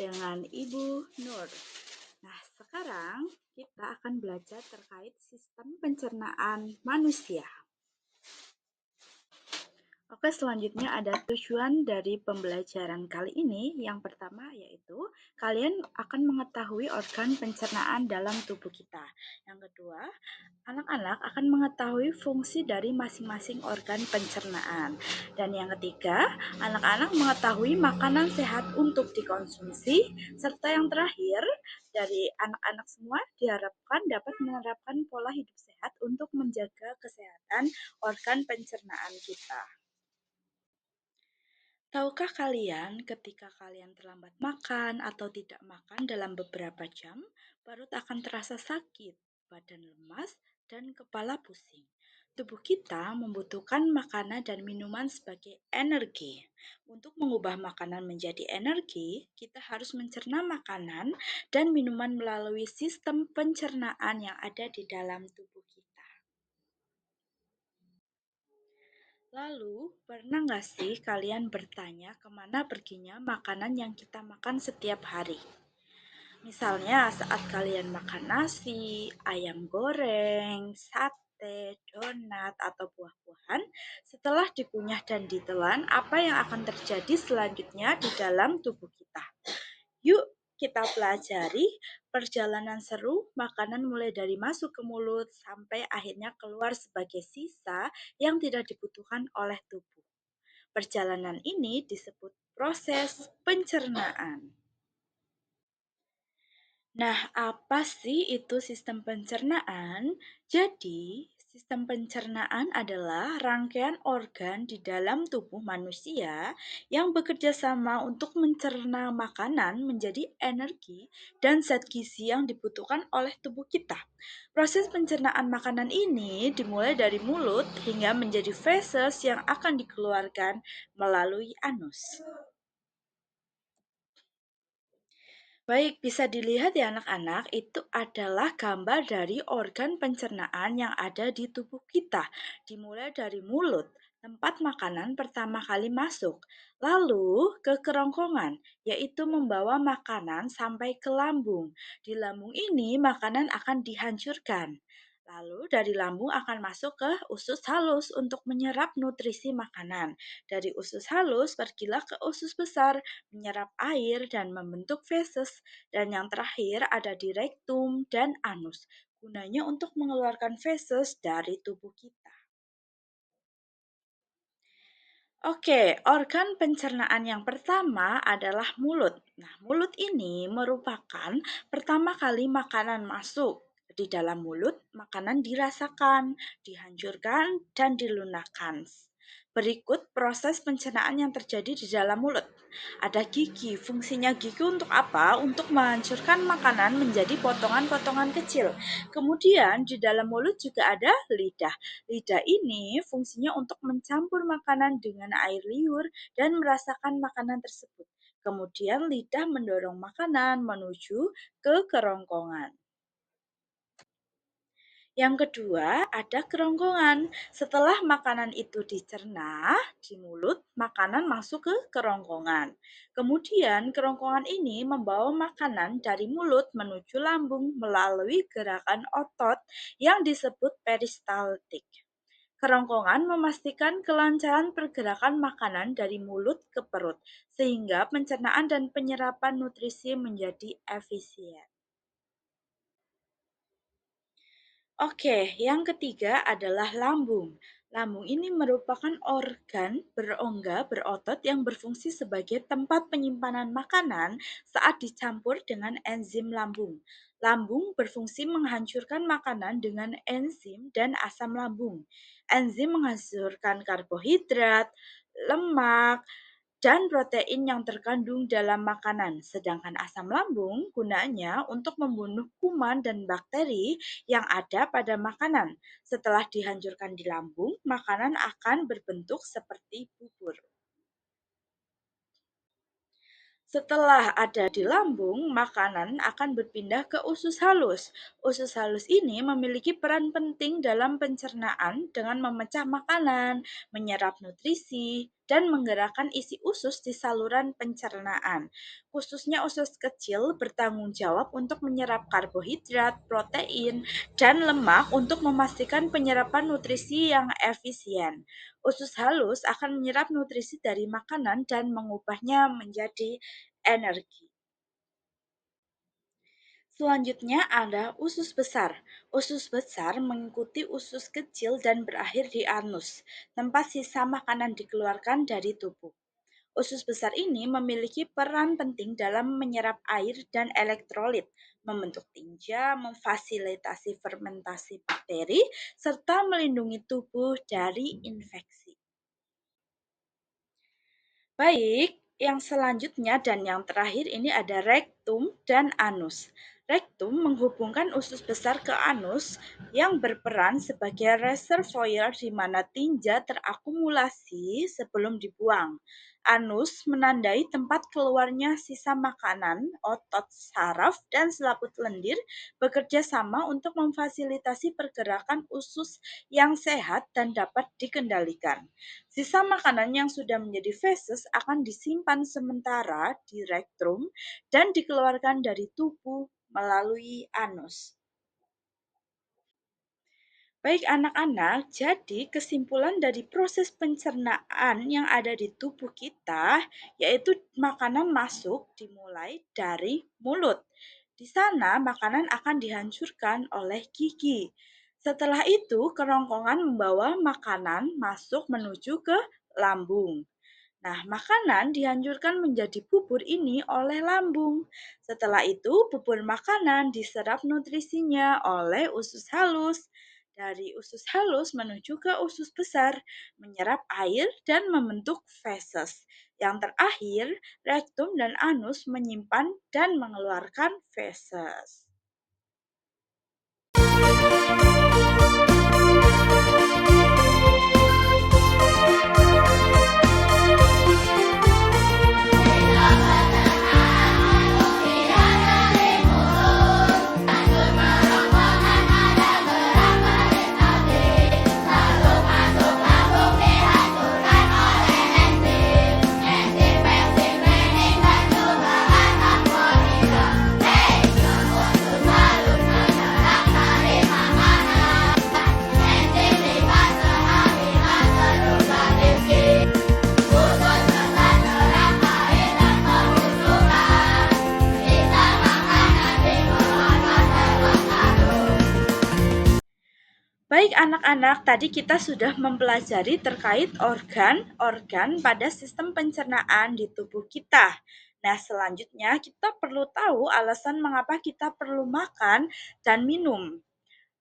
dengan Ibu Nur. Nah, sekarang kita akan belajar terkait sistem pencernaan manusia. Oke, selanjutnya ada tujuan dari pembelajaran kali ini. Yang pertama yaitu kalian akan mengetahui organ pencernaan dalam tubuh kita. Yang kedua, anak-anak akan mengetahui fungsi dari masing-masing organ pencernaan. Dan yang ketiga, anak-anak mengetahui makanan sehat untuk dikonsumsi. Serta yang terakhir, dari anak-anak semua diharapkan dapat menerapkan pola hidup sehat untuk menjaga kesehatan organ pencernaan kita. Tahukah kalian ketika kalian terlambat makan atau tidak makan dalam beberapa jam, perut akan terasa sakit, badan lemas, dan kepala pusing. Tubuh kita membutuhkan makanan dan minuman sebagai energi. Untuk mengubah makanan menjadi energi, kita harus mencerna makanan dan minuman melalui sistem pencernaan yang ada di dalam tubuh kita. Lalu, pernah nggak sih kalian bertanya kemana perginya makanan yang kita makan setiap hari? Misalnya saat kalian makan nasi, ayam goreng, sate, donat, atau buah-buahan, setelah dikunyah dan ditelan, apa yang akan terjadi selanjutnya di dalam tubuh kita? Yuk kita pelajari perjalanan seru makanan mulai dari masuk ke mulut sampai akhirnya keluar sebagai sisa yang tidak dibutuhkan oleh tubuh. Perjalanan ini disebut proses pencernaan. Nah, apa sih itu sistem pencernaan? Jadi, sistem pencernaan adalah rangkaian organ di dalam tubuh manusia yang bekerja sama untuk mencerna makanan menjadi energi dan zat gizi yang dibutuhkan oleh tubuh kita. Proses pencernaan makanan ini dimulai dari mulut hingga menjadi feses yang akan dikeluarkan melalui anus. Baik, bisa dilihat ya anak-anak, itu adalah gambar dari organ pencernaan yang ada di tubuh kita. Dimulai dari mulut, tempat makanan pertama kali masuk, lalu ke kerongkongan, yaitu membawa makanan sampai ke lambung. Di lambung ini makanan akan dihancurkan. Lalu dari lambung akan masuk ke usus halus untuk menyerap nutrisi makanan. Dari usus halus pergilah ke usus besar, menyerap air dan membentuk feses. Dan yang terakhir ada di rektum dan anus, gunanya untuk mengeluarkan feses dari tubuh kita. Oke, organ pencernaan yang pertama adalah mulut. Nah, mulut ini merupakan pertama kali makanan masuk. Di dalam mulut, makanan dirasakan, dihancurkan, dan dilunakkan. Berikut proses pencernaan yang terjadi di dalam mulut. Ada gigi. Fungsinya gigi untuk apa? Untuk menghancurkan makanan menjadi potongan-potongan kecil. Kemudian di dalam mulut juga ada lidah. Lidah ini fungsinya untuk mencampur makanan dengan air liur dan merasakan makanan tersebut. Kemudian lidah mendorong makanan menuju ke kerongkongan. Yang kedua, ada kerongkongan. Setelah makanan itu dicerna di mulut, makanan masuk ke kerongkongan. Kemudian, kerongkongan ini membawa makanan dari mulut menuju lambung melalui gerakan otot yang disebut peristaltik. Kerongkongan memastikan kelancaran pergerakan makanan dari mulut ke perut, sehingga pencernaan dan penyerapan nutrisi menjadi efisien. Oke, yang ketiga adalah lambung. Lambung ini merupakan organ berongga berotot yang berfungsi sebagai tempat penyimpanan makanan saat dicampur dengan enzim lambung. Lambung berfungsi menghancurkan makanan dengan enzim dan asam lambung. Enzim menghancurkan karbohidrat, lemak, dan protein yang terkandung dalam makanan, sedangkan asam lambung gunanya untuk membunuh kuman dan bakteri yang ada pada makanan. Setelah dihancurkan di lambung, makanan akan berbentuk seperti bubur. Setelah ada di lambung, makanan akan berpindah ke usus halus. Usus halus ini memiliki peran penting dalam pencernaan dengan memecah makanan, menyerap nutrisi, dan menggerakkan isi usus di saluran pencernaan. Khususnya usus kecil bertanggung jawab untuk menyerap karbohidrat, protein, dan lemak untuk memastikan penyerapan nutrisi yang efisien. Usus halus akan menyerap nutrisi dari makanan dan mengubahnya menjadi energi. Selanjutnya ada usus besar. Usus besar mengikuti usus kecil dan berakhir di anus, tempat sisa makanan dikeluarkan dari tubuh. Usus besar ini memiliki peran penting dalam menyerap air dan elektrolit, membentuk tinja, memfasilitasi fermentasi bakteri, serta melindungi tubuh dari infeksi. Baik, yang selanjutnya dan yang terakhir ini ada rektum dan anus. Rektum menghubungkan usus besar ke anus yang berperan sebagai reservoir di mana tinja terakumulasi sebelum dibuang. Anus menandai tempat keluarnya sisa makanan, otot saraf, dan selaput lendir bekerja sama untuk memfasilitasi pergerakan usus yang sehat dan dapat dikendalikan. Sisa makanan yang sudah menjadi feses akan disimpan sementara di rektrum dan dikeluarkan dari tubuh melalui anus. Baik anak-anak, jadi kesimpulan dari proses pencernaan yang ada di tubuh kita, yaitu makanan masuk dimulai dari mulut. Di sana makanan akan dihancurkan oleh gigi. Setelah itu, kerongkongan membawa makanan masuk menuju ke lambung. Nah, makanan dihancurkan menjadi bubur ini oleh lambung. Setelah itu, bubur makanan diserap nutrisinya oleh usus halus. Dari usus halus menuju ke usus besar, menyerap air dan membentuk feses. Yang terakhir, rektum dan anus menyimpan dan mengeluarkan feses. Baik anak-anak, tadi kita sudah mempelajari terkait organ-organ pada sistem pencernaan di tubuh kita. Nah, selanjutnya kita perlu tahu alasan mengapa kita perlu makan dan minum.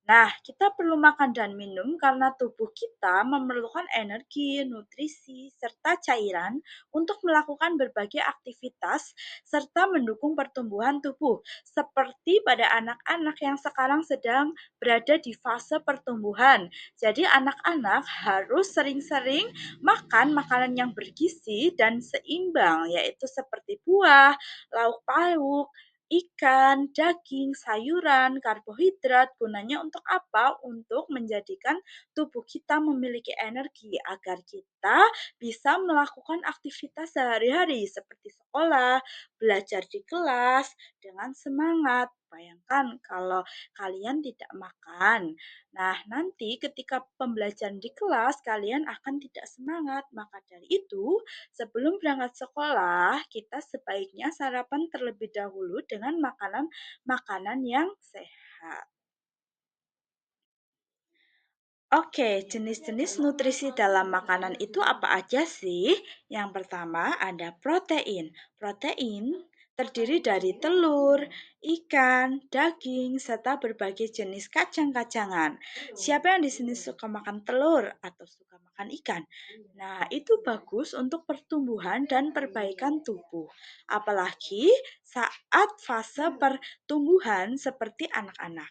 Nah, kita perlu makan dan minum karena tubuh kita memerlukan energi, nutrisi, serta cairan untuk melakukan berbagai aktivitas serta mendukung pertumbuhan tubuh, seperti pada anak-anak yang sekarang sedang berada di fase pertumbuhan. Jadi, anak-anak harus sering-sering makan makanan yang bergizi dan seimbang, yaitu seperti buah, lauk pauk, ikan, daging, sayuran, karbohidrat, gunanya untuk apa? Untuk menjadikan tubuh kita memiliki energi agar kita bisa melakukan aktivitas sehari-hari seperti sekolah, belajar di kelas dengan semangat. Bayangkan kalau kalian tidak makan. Nah, nanti ketika pembelajaran di kelas kalian akan tidak semangat. Maka dari itu, sebelum berangkat sekolah, kita sebaiknya sarapan terlebih dahulu dengan makanan-makanan yang sehat. Oke, jenis-jenis nutrisi dalam makanan itu apa aja sih? Yang pertama ada protein. Protein terdiri dari telur, ikan, daging, serta berbagai jenis kacang-kacangan. Siapa yang di sini suka makan telur atau suka makan ikan? Nah, itu bagus untuk pertumbuhan dan perbaikan tubuh. Apalagi saat fase pertumbuhan seperti anak-anak.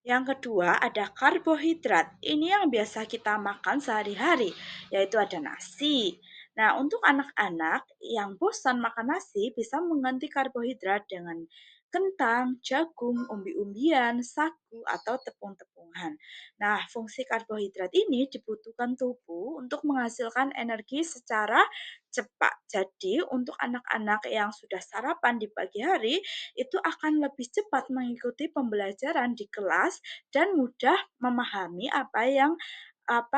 Yang kedua ada karbohidrat. Ini yang biasa kita makan sehari-hari, yaitu ada nasi. Nah, untuk anak-anak yang bosan makan nasi bisa mengganti karbohidrat dengan kentang, jagung, umbi-umbian, sagu, atau tepung-tepungan. Nah, fungsi karbohidrat ini dibutuhkan tubuh untuk menghasilkan energi secara cepat. Jadi, untuk anak-anak yang sudah sarapan di pagi hari, itu akan lebih cepat mengikuti pembelajaran di kelas dan mudah memahami apa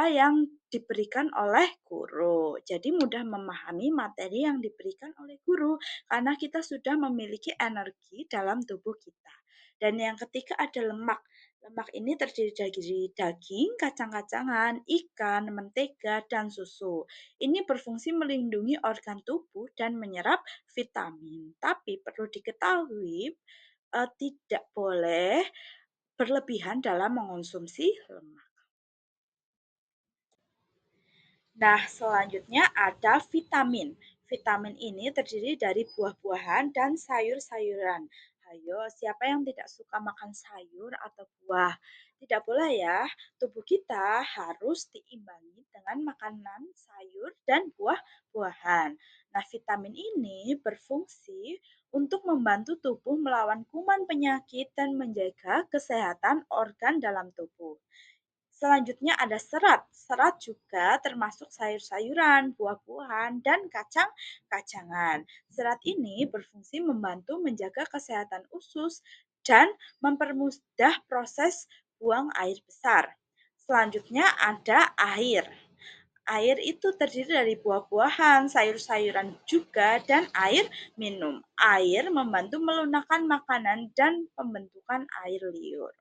yang diberikan oleh guru. Jadi mudah memahami materi yang diberikan oleh guru karena kita sudah memiliki energi dalam tubuh kita. Dan yang ketiga ada lemak. Lemak ini terdiri dari daging, kacang-kacangan, ikan, mentega, dan susu. Ini berfungsi melindungi organ tubuh dan menyerap vitamin. Tapi perlu diketahui tidak boleh berlebihan dalam mengonsumsi lemak. Nah, selanjutnya ada vitamin. Vitamin ini terdiri dari buah-buahan dan sayur-sayuran. Ayo, siapa yang tidak suka makan sayur atau buah? Tidak boleh ya. Tubuh kita harus diimbangi dengan makanan sayur dan buah-buahan. Nah, vitamin ini berfungsi untuk membantu tubuh melawan kuman penyakit dan menjaga kesehatan organ dalam tubuh. Selanjutnya ada serat. Serat juga termasuk sayur-sayuran, buah-buahan, dan kacang-kacangan. Serat ini berfungsi membantu menjaga kesehatan usus dan mempermudah proses buang air besar. Selanjutnya ada air. Air itu terdiri dari buah-buahan, sayur-sayuran juga, dan air minum. Air membantu melunakkan makanan dan pembentukan air liur.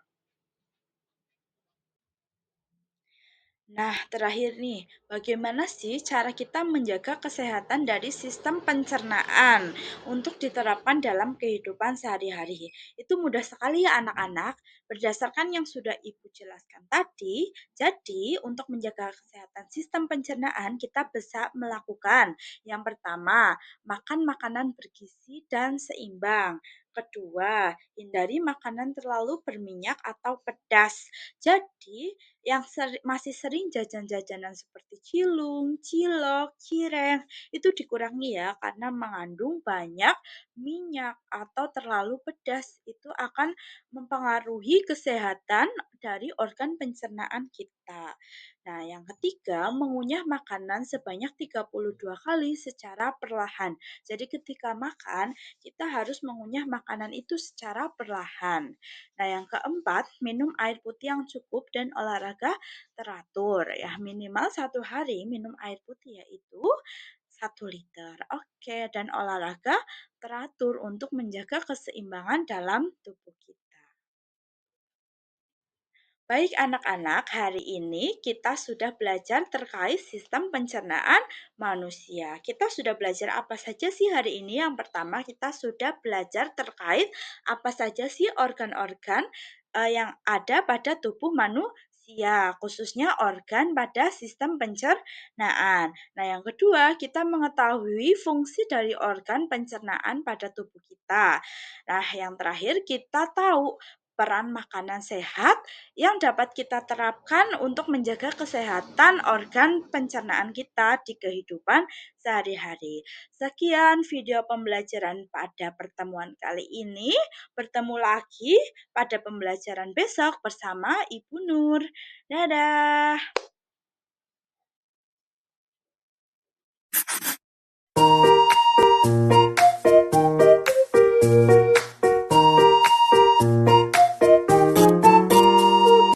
Nah, terakhir nih, bagaimana sih cara kita menjaga kesehatan dari sistem pencernaan untuk diterapkan dalam kehidupan sehari-hari? Itu mudah sekali ya anak-anak, berdasarkan yang sudah Ibu jelaskan tadi. Jadi, untuk menjaga kesehatan sistem pencernaan, kita bisa melakukan yang pertama, makan makanan bergizi dan seimbang. Kedua, hindari makanan terlalu berminyak atau pedas. Jadi, yang masih sering jajan-jajanan seperti cilung, cilok, cireng, itu dikurangi ya karena mengandung banyak minyak atau terlalu pedas. Itu akan mempengaruhi kesehatan dari organ pencernaan kita. Nah, yang ketiga, mengunyah makanan sebanyak 32 kali secara perlahan. Jadi ketika makan, kita harus mengunyah makanan itu secara perlahan. Nah, yang keempat, minum air putih yang cukup dan olahraga teratur ya. Minimal satu hari minum air putih yaitu 1 liter. Oke, dan olahraga teratur untuk menjaga keseimbangan dalam tubuh kita. Baik anak-anak, hari ini kita sudah belajar terkait sistem pencernaan manusia. Kita sudah belajar apa saja sih hari ini? Yang pertama, kita sudah belajar terkait apa saja sih organ-organ yang ada pada tubuh manusia, khususnya organ pada sistem pencernaan. Nah, yang kedua, kita mengetahui fungsi dari organ pencernaan pada tubuh kita. Nah, yang terakhir, kita tahu peran makanan sehat yang dapat kita terapkan untuk menjaga kesehatan organ pencernaan kita di kehidupan sehari-hari. Sekian video pembelajaran pada pertemuan kali ini. Bertemu lagi pada pembelajaran besok bersama Ibu Nur. Dadah.